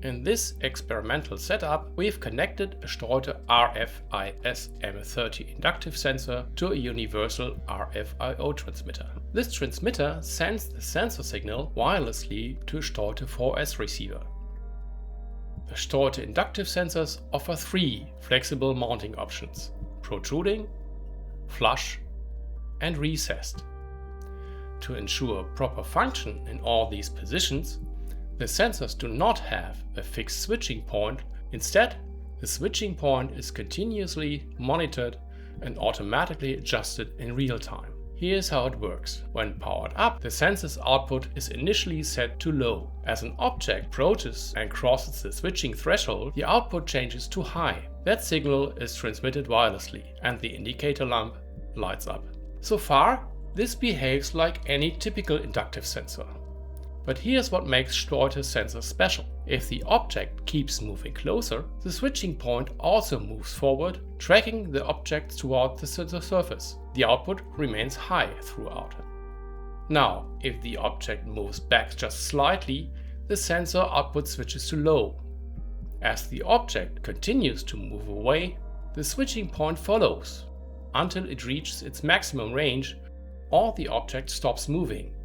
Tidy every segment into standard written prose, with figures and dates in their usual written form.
In this experimental setup, we've connected a steute RF IS M30 inductive sensor to a universal RF transmitter. This transmitter sends the sensor signal wirelessly to a steute 4S receiver. The steute inductive sensors offer 3 flexible mounting options: protruding, flush, and recessed. To ensure proper function in all these positions, the sensors do not have a fixed switching point. Instead, the switching point is continuously monitored and automatically adjusted in real time. Here's how it works. When powered up, the sensor's output is initially set to low. As an object approaches and crosses the switching threshold, the output changes to high. That signal is transmitted wirelessly and the indicator lamp lights up. So far, this behaves like any typical inductive sensor. But here's what makes steute sensors special. If the object keeps moving closer, the switching point also moves forward, tracking the object toward the surface. The output remains high throughout. Now, if the object moves back just slightly, the sensor output switches to low. As the object continues to move away, the switching point follows until it reaches its maximum range or the object stops moving.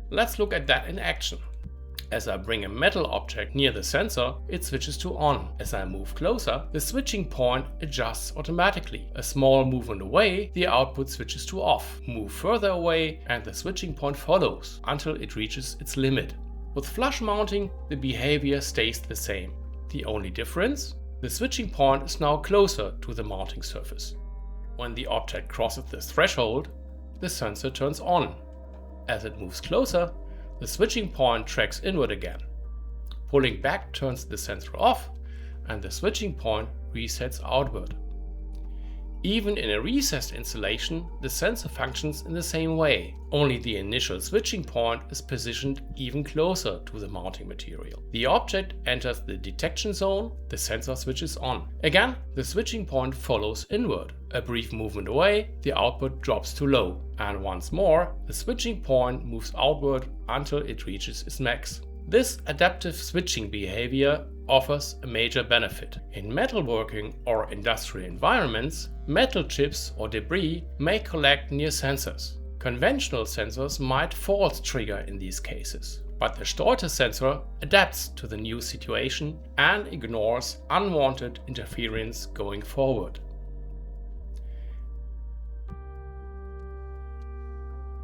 Let's look at that in action. As I bring a metal object near the sensor, it switches to on. As I move closer, the switching point adjusts automatically. A small movement away, the output switches to off. Move further away and the switching point follows until it reaches its limit. With flush mounting, the behavior stays the same. The only difference? The switching point is now closer to the mounting surface. When the object crosses the threshold, the sensor turns on. As it moves closer, the switching point tracks inward again. Pulling back turns the sensor off and the switching point resets outward. Even in a recessed installation, the sensor functions in the same way, only the initial switching point is positioned even closer to the mounting material. The object enters the detection zone, the sensor switches on. Again, the switching point follows inward. A brief movement away, the output drops to low. And once more, the switching point moves outward until it reaches its max. This adaptive switching behavior offers a major benefit. In metalworking or industrial environments, metal chips or debris may collect near sensors. Conventional sensors might fault trigger in these cases, but the steute sensor adapts to the new situation and ignores unwanted interference going forward.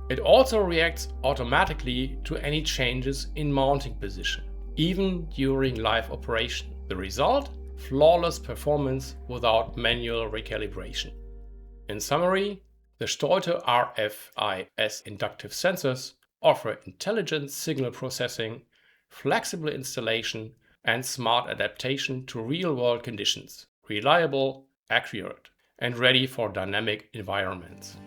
It also reacts automatically to any changes in mounting position, even during live operation. The result? Flawless performance without manual recalibration. In summary, the steute RF IS inductive sensors offer intelligent signal processing, flexible installation, and smart adaptation to real-world conditions, reliable, accurate, and ready for dynamic environments.